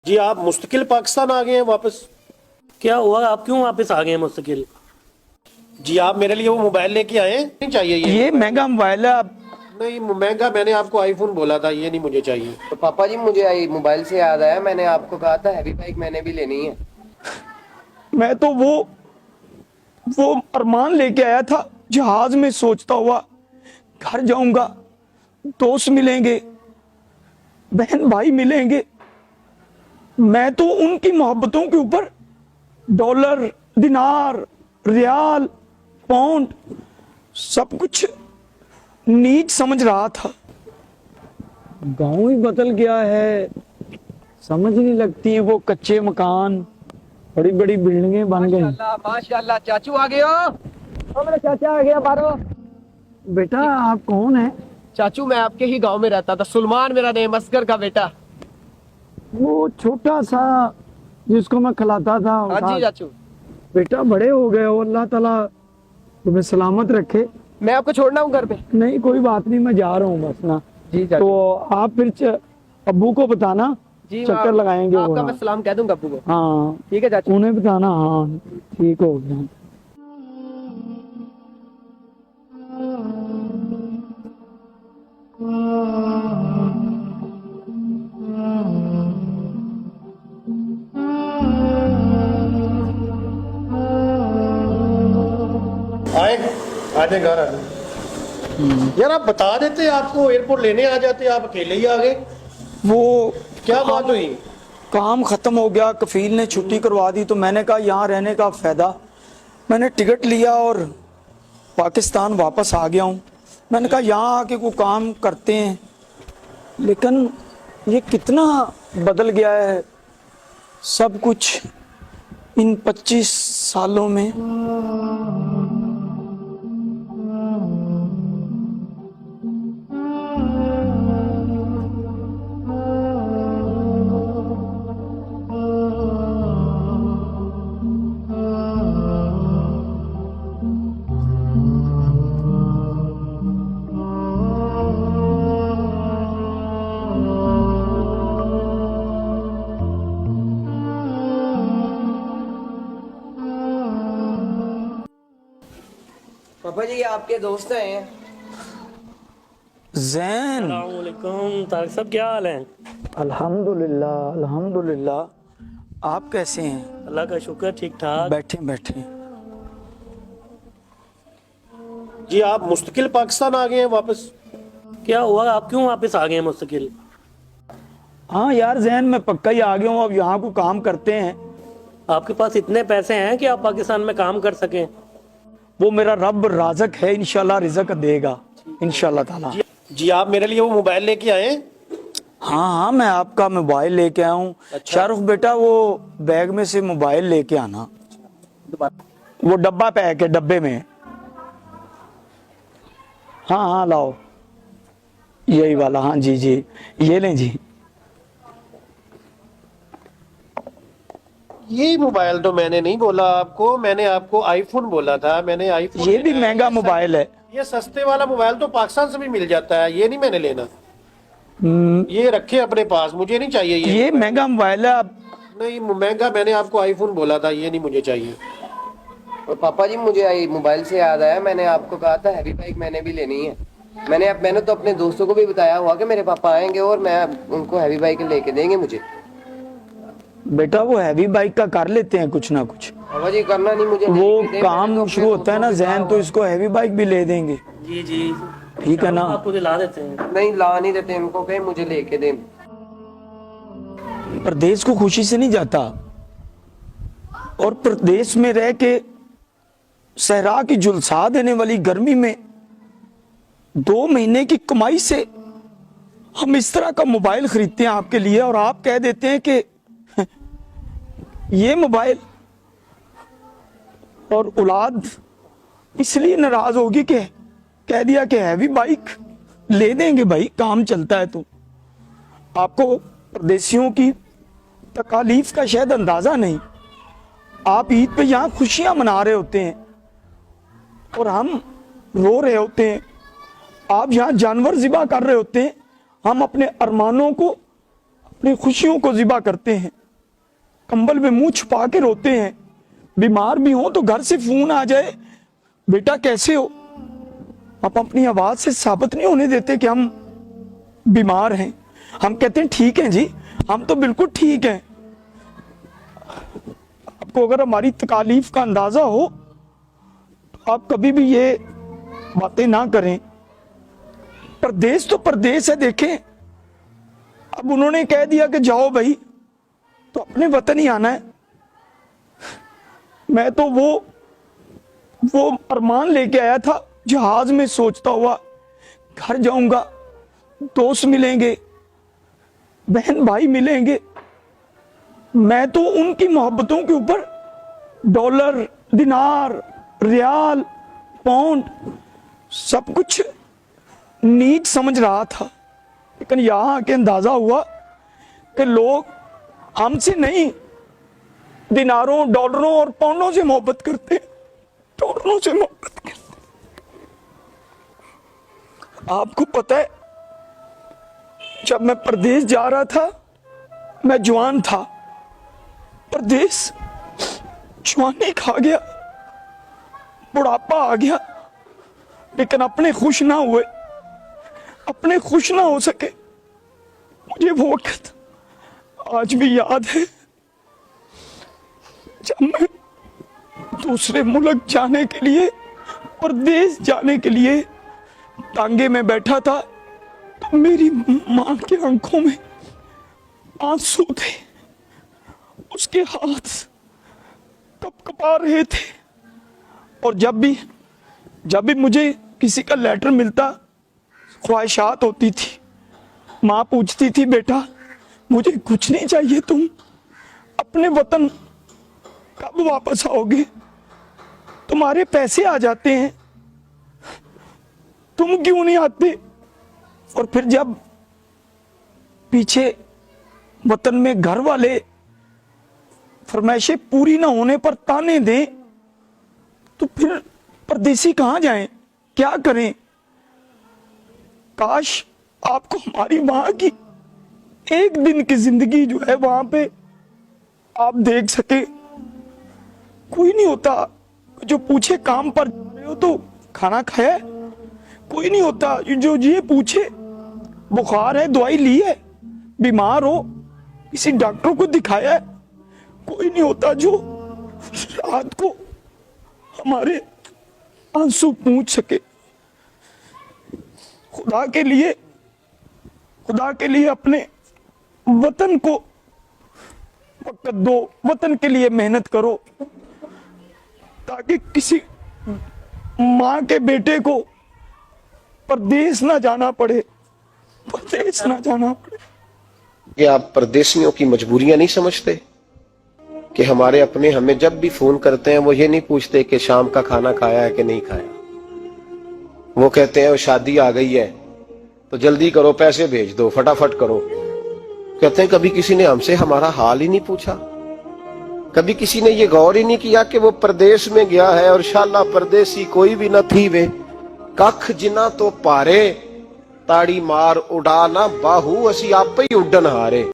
जी आप मुस्तकिल पाकिस्तान आ गए हैं वापस। क्या हुआ, आप क्यों वापस आ गए हैं मुस्तकिल? जी आप मेरे लिए वो मोबाइल लेके आए हैं? नहीं चाहिए ये महंगा मोबाइल है। आप नहीं महंगा, मैंने आपको आईफोन बोला था, ये नहीं मुझे चाहिए। तो पापा जी मुझे आई मोबाइल से याद आया, मैंने आपको कहा था हैवी बाइक मैंने भी लेनी है। मैं तो वो अरमान लेके आया था, जहाज में सोचता हुआ घर जाऊंगा, दोस्त मिलेंगे, बहन भाई मिलेंगे। मैं तो उनकी मोहब्बतों के ऊपर डॉलर, दिनार, रियाल, पाउंड सब कुछ नीच समझ रहा था। गांव ही बदल गया है, समझ नहीं लगती। वो कच्चे मकान, बड़ी बड़ी बिल्डिंगें बन गई। माशाल्लाह चाचू आ गए हो। मेरा चाचा आ गया बारो। बेटा आप कौन है? चाचू मैं आपके ही गांव में रहता था, सुलेमान मेरा नेम, असगर का बेटा। वो छोटा सा जिसको मैं खिलाता था। हाँ जी चाचू। बेटा बड़े हो गए हो, अल्लाह ताला तुम्हें सलामत रखे। मैं आपको छोड़ना हूँ घर पे? नहीं कोई बात नहीं, मैं जा रहा हूँ बस ना। जी चाचू। तो आप फिर अब्बू को बताना, जी चक्कर लगाएंगे वो। आपका मैं सलाम कह दूंगा अब्बू को। हाँ ठीक है चाचू। उन्हें बताना। हाँ ठीक हो गया। आए आजे घर आ जाए। यार आप बता देते, आपको एयरपोर्ट लेने आ जाते, आप अकेले ही आ गए। वो क्या बात हुई? काम खत्म हो गया, कफील ने छुट्टी करवा दी, तो मैंने कहा यहाँ रहने का फायदा। मैंने टिकट लिया और पाकिस्तान वापस आ गया हूँ। मैंने कहा यहाँ आके कोई काम करते हैं, लेकिन ये कितना बदल गया है सब कुछ इन 25 सालों में। पापा जी ये आपके दोस्त हैं। जैन, अस्सलामुअलैकुम तारिक साहब, क्या हाल है? अल्हम्दुलिल्लाह अल्हम्दुलिल्लाह। आप कैसे हैं? अल्लाह का शुक्र, ठीक ठाक। बैठे बैठे। जी आप मुस्तकिल पाकिस्तान आ गए हैं वापस। क्या हुआ, आप क्यों वापस आ गए हैं मुस्तकिल? हाँ यार जैन, मैं पक्का ही आ गया हूँ। अब यहाँ को काम करते हैं। आपके पास इतने पैसे हैं कि आप पाकिस्तान में काम कर सकें? वो मेरा रब राज़िक है, इंशाल्लाह रिज़्क देगा इंशाल्लाह ताला। जी आप मेरे लिए वो मोबाइल लेके आए हैं? हाँ हाँ मैं आपका मोबाइल लेके आया हूँ। अच्छा। शाहरुख बेटा वो बैग में से मोबाइल लेके आना, वो डब्बा पैक है, डब्बे में। हाँ हाँ लाओ, यही वाला। हाँ जी जी, ये लें जी। ये मोबाइल तो मैंने नहीं बोला आपको, मैंने आपको आईफोन बोला था। मैंने आईफोन ये भी महंगा मोबाइल है। ये सस्ते वाला मोबाइल तो पाकिस्तान से भी मिल जाता है, ये नहीं मैंने लेना। ये रखे अपने पास, मुझे नहीं चाहिए ये महंगा मोबाइल है। आप नहीं महंगा, मैंने आपको आईफोन बोला था, ये नहीं मुझे चाहिए। और पापा जी मुझे आई मोबाइल से याद आया, मैंने आपको कहा था हैवी बाइक मैंने भी लेनी है। मैंने तो अपने दोस्तों को भी बताया हुआ कि मेरे पापा आएंगे और मैं उनको हैवी बाइक लेके देंगे मुझे। बेटा वो हैवी बाइक का कर लेते हैं कुछ ना कुछ। पापा जी करना नहीं मुझे, वो लेके दे, मैंने तो काम अपने शुरू होता है ना दोस्तों को जैन, तो इसको हैवी बाइक भी ले देंगे। जी जी, ठीक है ना? आपको दिला देते हैं। नहीं ला नहीं देते, इनको कहे मुझे लेके दे। प्रदेश को खुशी से नहीं जाता, और प्रदेश में रह के सहरा की झुलसा देने वाली गर्मी में 2 महीने की कमाई से हम इस तरह का मोबाइल खरीदते हैं आपके लिए, और आप कह देते हैं कि ये मोबाइल। और औलाद इसलिए नाराज होगी कि कह दिया कि हैवी बाइक ले देंगे। भाई काम चलता है तो आपको परदेशियों की तकालीफ का शायद अंदाजा नहीं। आप ईद पे यहाँ खुशियां मना रहे होते हैं और हम रो रहे होते हैं। आप यहाँ जानवर ज़िबा कर रहे होते हैं, हम अपने अरमानों को अपनी खुशियों को ज़िबा करते हैं, कंबल में मुंह छुपा के रोते हैं। बीमार भी हो तो घर से फोन आ जाए, बेटा कैसे हो। आप अपनी आवाज से साबित नहीं होने देते कि हम बीमार हैं। हम कहते हैं ठीक है जी, हम तो बिल्कुल ठीक हैं। आपको अगर हमारी तकालीफ का अंदाजा हो तो आप कभी भी ये बातें ना करें। परदेश तो परदेश है। देखें, अब उन्होंने कह दिया कि जाओ भाई, तो अपने वतन ही आना है। मैं तो वो अरमान लेके आया था जहाज में, सोचता हुआ घर जाऊंगा, दोस्त मिलेंगे, बहन भाई मिलेंगे। मैं तो उनकी मोहब्बतों के ऊपर डॉलर, दिनार, रियाल, पाउंड सब कुछ नीच समझ रहा था। लेकिन यहां आके अंदाजा हुआ कि लोग हमसे नहीं, दिनारों, डॉलरों और पाउंडों से मोहब्बत करते, डॉलरों से मोहब्बत करते। आपको पता है, जब मैं परदेश जा रहा था, मैं जवान था, परदेश जवानी खा गया, बुढ़ापा आ गया, लेकिन अपने खुश ना हुए, अपने खुश ना हो सके। मुझे वो वक्त आज भी याद है जब मैं दूसरे मुल्क जाने के लिए, परदेश जाने के लिए टांगे में बैठा था, तो मेरी मां की आंखों में आंसू थे, उसके हाथ कपकपा रहे थे। और जब भी मुझे किसी का लेटर मिलता, ख्वाहिशात होती थी। माँ पूछती थी, बेटा मुझे कुछ नहीं चाहिए, तुम अपने वतन कब वापस आओगे? तुम्हारे पैसे आ जाते हैं, तुम क्यों नहीं आते? और फिर जब पीछे वतन में घर वाले फरमाइशें पूरी ना होने पर ताने दें, तो फिर परदेसी कहां जाएं, क्या करें? काश आपको हमारी वहां की एक दिन की जिंदगी जो है वहां पे आप देख सके। कोई नहीं होता जो पूछे काम पर जा रहे हो तो खाना खाया? कोई नहीं होता जो ये पूछे बुखार है, दवाई ली है, बीमार हो, किसी डॉक्टर को दिखाया है? कोई नहीं होता जो रात को हमारे आंसू पूछ सके। खुदा के लिए अपने वतन को वक्त दो, वतन के लिए मेहनत करो, ताकि किसी माँ के बेटे को परदेश ना जाना पड़े, परदेश ना जाना पड़े। ये आप परदेशियों की मजबूरियां नहीं समझते कि हमारे अपने हमें जब भी फोन करते हैं वो ये नहीं पूछते कि शाम का खाना खाया है कि नहीं खाया। वो कहते हैं वो शादी आ गई है तो जल्दी करो, पैसे भेज दो, फटाफट करो। कहते हैं कभी किसी ने हमसे हमारा हाल ही नहीं पूछा, कभी किसी ने ये गौर ही नहीं किया कि वो परदेश में गया है और शाला परदेसी कोई भी न थी वे, कख जिना तो पारे, ताड़ी मार उड़ा ना बाहू, असी आप ही उड्डन हारे।